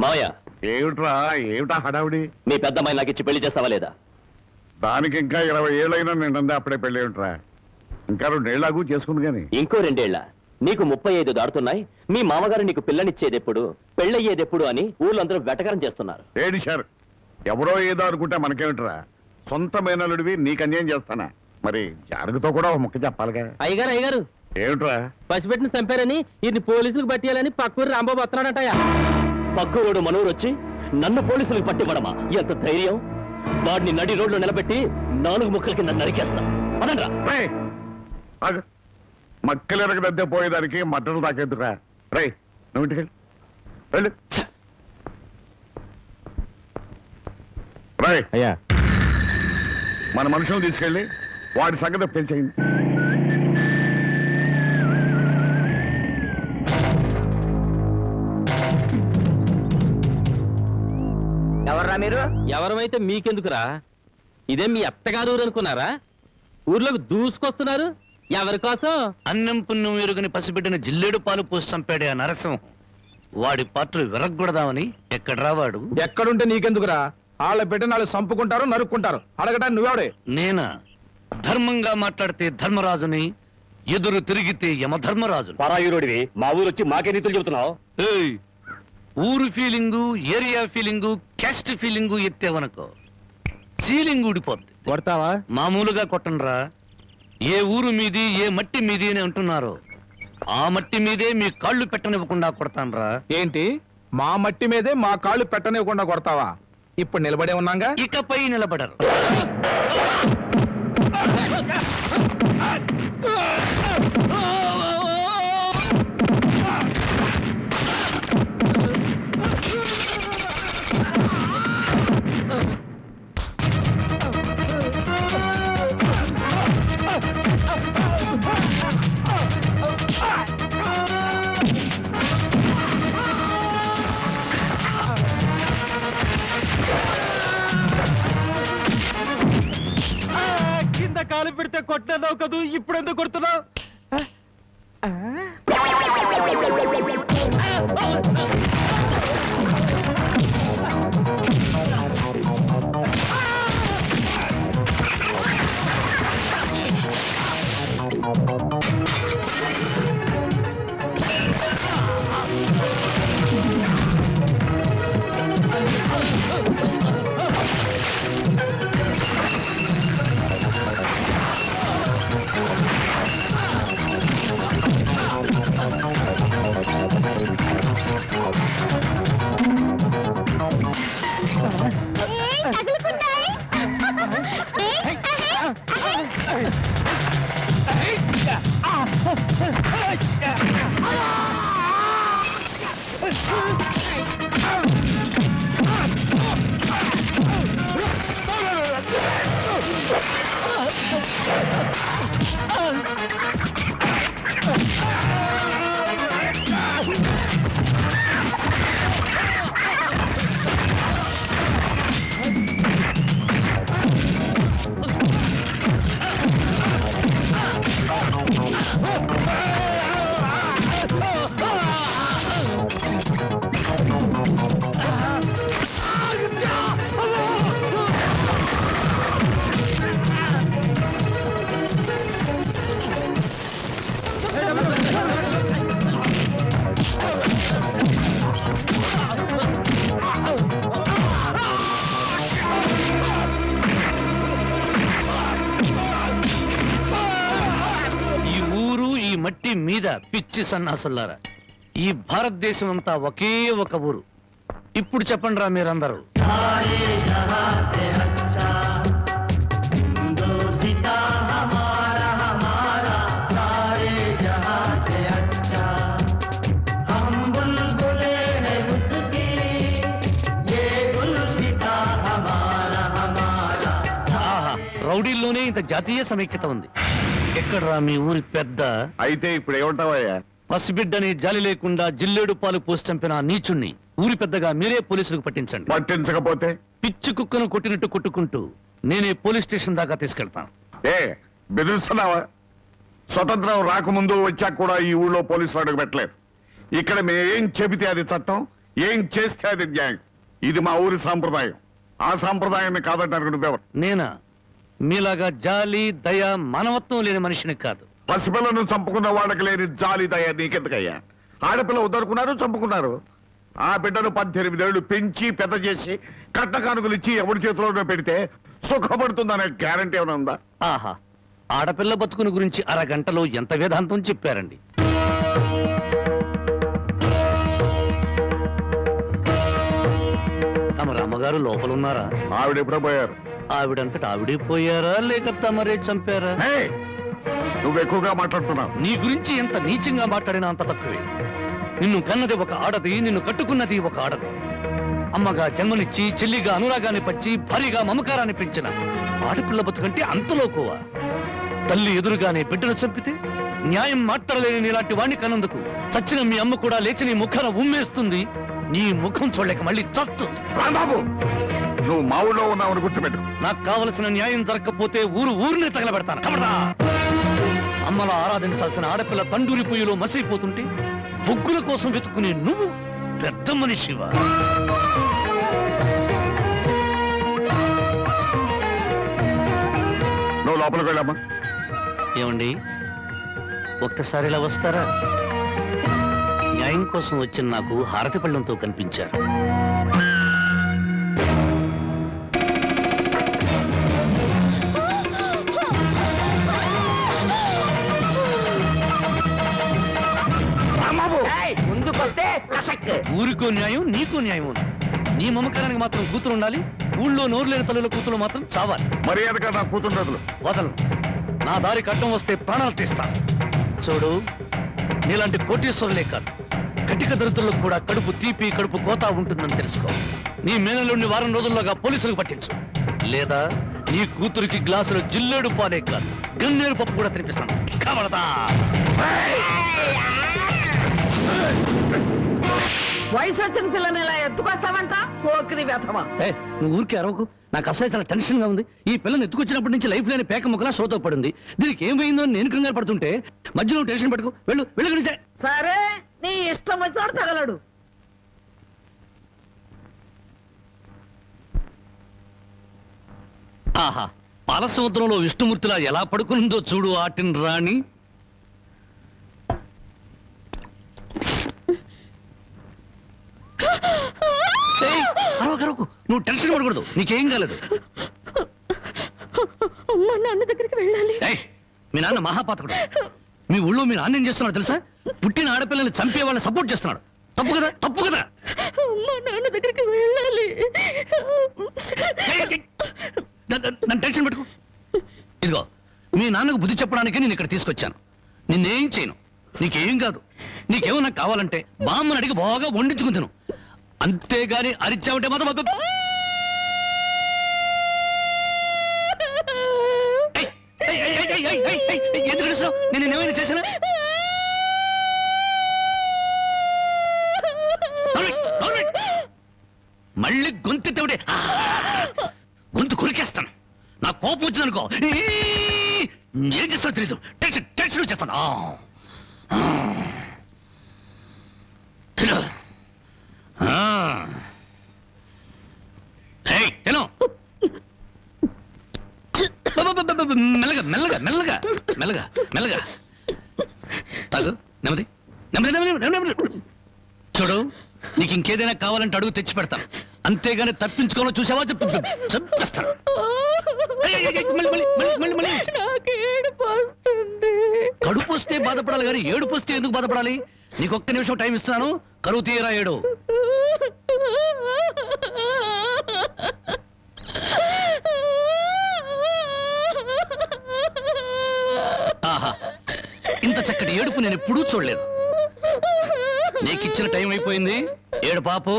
మావయ్య ఏమిటా హడావుడి? మీ పెద్దమ్మాయి నాకు ఇచ్చి పెళ్లి చేస్తావా లేదా? దానికి ఇంకా 20 ఏళ్ళైనా నిండా అప్పుడే పెళ్లి ఏమిట్రా? ఇంకా 2 ఏళ్ళకు చేసుకుంది కానీ ఇంకో 2 ఏళ్ల నీకు 35 దాడుతున్నాయి. మీ మామగారు నీకు పిల్లనిచ్చేదెప్పుడు, పెళ్ళయ్యేదెప్పుడు అని ఊళ్ళందరూ వెటకరం చేస్తున్నారు. ఏడిశారు. ఎవరో ఏదో అనుకుంటే మనకేమిట్రా? సొంత మేనలుడివి నీకు అన్యాయం చేస్తానా? మరి జానకితో కూడా ఒక ముక్క చెప్పాలిగా. అయ్యగారు ఏమిట్రా? పసిపెట్టిన చంపారని ఇది పోలీసులకు పట్టియాలని పక్కూరు రాంబాబు వస్తున్నాడటయ్యా. పక్కూరోడు మనూరు వచ్చి నన్ను పోలీసులకు పట్టివ్వడమా? ఎంత ధైర్యం! వాడిని నడి రోడ్లో నిలబెట్టి 4 ముక్కలకి నన్ను నరికేస్తా. అనండ్రా. మక్కలెరగ దద్దే పోయేదానికి మట్టలు తాకెద్దురా. రై నువ్వు ఇంటికి వెళ్ళు. రై అయ్యా, మన మనుషులను తీసుకెళ్ళి వాడి సంగతి పెంచేయండి. ఎవర్రా మీరు? ఎవరమైతే మీకెందుకురా? ఇదే మీ అత్తగారు అనుకున్నారా? ఊర్లోకి దూసుకొస్తున్నారు. ఎవరి కోసం? అన్నం పుణ్యం ఎరుగని పసిబిడ్డని జిల్లేడు పాలు పోసి చంపాడే ఆ నరసింహం. వాడి పాత్రలు విరగొడదామని. ఎక్కడ రావాడు? ఎక్కడుంటే నీకెందుకురా? వాళ్ళ బిడ్డని వాళ్ళు చంపుకుంటారు, నరుక్కుంటారు. అడగటానికి నువ్వెవడే? నేనా? ధర్మంగా మాట్లాడితే ధర్మరాజుని, ఎదురు తిరిగితే యమధర్మరాజు. పరాయురోడివి మా ఊరు వచ్చి మాకే నీతులు చెబుతున్నావు. ఊరు feeling, area feeling, caste feeling ఎత్తేవనుకో సీలింగ్ ఊడిపోద్ది. కొడతావా? మామూలుగా కొట్టనరా. ఏ ఊరు మీది, ఏ మట్టి మీది అని అంటున్నారో ఆ మట్టి మీదే మీ కాళ్ళు పెట్టనివ్వకుండా కొడతానరా. ఏంటి? మా మట్టి మీదే మా కాళ్ళు పెట్టనివ్వకుండా కొడతావా? ఇప్పుడు నిలబడే ఉన్నాగా, ఇకపై నిలబడరు. కాలు పెడితే కొట్టినావు కదూ, ఇప్పుడు ఎందుకు కొడుతున్నావు? మట్టి మీద పిచ్చి సన్నాసులారా, ఈ భారతదేశం అంతా ఒకే ఒక ఊరు. ఇప్పుడు చెప్పండి రా మీరందరూ. రౌడీల్లోనే ఇంత జాతీయ సమైక్యత ఉంది. ఎక్కడరా మీ ఊరి పెద్ద? అయితే ఇప్పుడు ఏమంటావయ్యా? పసిబిడ్డని జాలి లేకుండా జిల్లేడు పాలు పోసి చంపిన నీచుణ్ణి ఊరి పెద్దగా మీరే పోలీసులకు పట్టించండి. పట్టించకపోతే పిచ్చి కుక్కను కొట్టినట్టు కొట్టుకుంటూ నేనే పోలీస్ స్టేషన్ దాకా తీసుకెళ్తాను. బెదిరిస్తున్నావా? స్వతంత్రం రాకముందు వచ్చాక కూడా ఈ ఊళ్ళో పోలీసులు అడుగు పెట్టలేదు. ఇక్కడ మేమేం చెబితే అది చట్టం, ఏం చేస్తే అది న్యాయం. ఇది మా ఊరి సాంప్రదాయం. ఆ సాంప్రదాయాన్ని కాదంటారు నువ్వెవరు? నేనా? మీలాగా జాలి దయ మానవత్వం లేని మనిషిని కాదు. పసిపిల్లను చంపుకున్న వాళ్ళకి లేని జాలి దయ నీకెందుకయ్యా? ఆడపిల్ల వద్దనుకున్నారు, చంపుకున్నారు. ఆ బిడ్డను 18 ఏళ్లు పెంచి పెద్ద చేసి కట్న కానుకలు ఇచ్చి ఎవరి చేతిలోనో పెడితే సుఖపడుతుందనే గ్యారంటీ ఏమైనా ఉందా? ఆహా, ఆడపిల్ల బతుకుని గురించి అరగంటలో ఎంత వేదాంతం చెప్పారండి. తమ రామగారు లోపలున్నారా? ఆవిడ ఎప్పుడో పోయారు. ఆవిడంతటా ఆవిడే పోయారా లేక తమరే చంపారా? ఏయ్, నువ్వు ఎక్కువగా మాట్లాడుతున్నావు. నీ గురించి ఎంత నీచంగా మాట్లాడినా అంత తక్కువే. నిన్ను కన్నది ఒక ఆడది, నిన్ను కట్టుకున్నది ఒక ఆడది. అమ్మగా జన్మనిచ్చి, చెల్లిగా అనురాగాన్ని పంచి, భారీగా మమకారాన్ని పెంచిన ఆడపిల్ల బతుకంటే అంతలోకువా? తల్లి ఎదురుగానే బిడ్డను చంపితే న్యాయం మాట్లాడలేని నీలాంటి వాణ్ణి కన్నందుకు చచ్చిన మీ అమ్మ కూడా లేచి నీ ముఖాన ఉమ్మేస్తుంది. నీ ముఖం చూడలేక మళ్ళీ చస్తుంది. రాంబాబు, నువ్వు మా ఊళ్ళో ఉన్నావని గుర్తుపెట్టు. నాకు కావలసిన న్యాయం జరగకపోతే ఊరిని తగలబెడతాను. కబడ్డా! అమ్మలా ఆరాధించాల్సిన ఆడపిల్ల తండూరి పొయ్యిలో మసిపోతుంటే బొగ్గుల కోసం వెతుక్కునే నువ్వు పెద్ద మనిషివా? నువ్వు లోపలికి వెళ్ళామా? ఏమండి, ఒక్కసారి ఇలా వస్తారా? న్యాయం కోసం వచ్చిన నాకు హారతి పళ్ళంతో కనిపించారు. ఊరికో న్యాయం, నీకో న్యాయం ఉంది. నీ మమకారానికి మాత్రం కూతురు ఉండాలి, ఊళ్ళో నోరు లేని తల్లుల కూతురు మాత్రం చావాలి. మర్యాదగా నా కూతురు వదలను. నా దారి కట్టం వస్తే ప్రాణాలు తీస్తాను. చూడు, నీలాంటి కోటీశ్వరులే కాదు, కటిక దరిద్రులకు కూడా కడుపు తీపి, కడుపు కోత ఉంటుందని తెలుసుకో. నీ మేనలుండి వారం రోజుల్లోగా పోలీసులకు పట్టించు, లేదా నీ కూతురికి గ్లాసులో జిల్లేడు పాలే కాదు, గన్నేరు పప్పు కూడా తినిపిస్తాను. కబడతా! వయసు వచ్చిన పిల్లని ఇలా ఎత్తుకొస్తావంట? పోకిరి వ్యధమా! నువ్వు ఊరికే అరవకు. నాకు అసలు చాలా టెన్షన్ గా ఉంది. ఈ పిల్లని ఎత్తుకొచ్చినప్పటి నుంచి లైఫ్ లేని పేక ముక్కలా షోతో పడింది. దీనికి ఏమైందో నేను కంగారు పడుతుంటే మధ్యలో టెన్షన్ పెట్టుకు. వెళ్ళు. సరే, నీ ఇష్టం వచ్చినాడు తగలడు. ఆహా, పాలసముద్రంలో విష్ణుమూర్తిలా ఎలా పడుకుందో చూడు ఆటిన్ రాణి. అరవకు, నువ్వు టెన్షన్ పడకూడదు. నీకేం కాలేదు. నాన్న దగ్గరికి వెళ్ళాలి. మీ నాన్న మహాపాతకుడు. మీ ఊళ్ళో మీ నాన్న ఏం చేస్తున్నాడు తెలుసా? పుట్టిన ఆడపిల్లల్ని చంపే వాళ్ళని సపోర్ట్ చేస్తున్నాడు. తప్పు కదా? నాన్న దగ్గరికి వెళ్ళాలి. నన్ను టెన్షన్ పెట్టుకో. ఇదిగో, మీ నాన్నకు బుద్ధి చెప్పడానికి నేను ఇక్కడ తీసుకొచ్చాను. నిన్నేం చేయను. నీకేం కాదు. నీకేమన్నా కావాలంటే బామ్మని అడిగి బాగా వండించుకుని తిను. అంతేగాని అరిచావుంటే మాత్రం ఎందుకు అడుస్తావు? నేను ఏమైనా చేశానా? మళ్ళీ గొంతెత్తే గొంతు కొరికేస్తాను. నా కోపం వచ్చిందనుకో ఏం చేస్తానో తెలీదు. టెన్షన్ వచ్చేస్తాను. మెల్లగా తాగు. నెమ్మది. చూడు, నీకు ఇంకేదైనా కావాలంటే అడుగు తెచ్చి పెడతాను. అంతేగాని తప్పించుకోవాలో చూసావా చంపేస్తాను. కడుపు వస్తే బాధపడాలి కానీ ఏడుపు వస్తే ఎందుకు బాధపడాలి? నీకొక్క నిమిషం టైం ఇస్తున్నాను. కరువు తీయరా ఏడు. ఆహా, ఇంత చక్కటి ఏడుపు నేను ఎప్పుడూ చూడలేదు. నీకిచ్చిన టైం అయిపోయింది. ఏడు పాపు.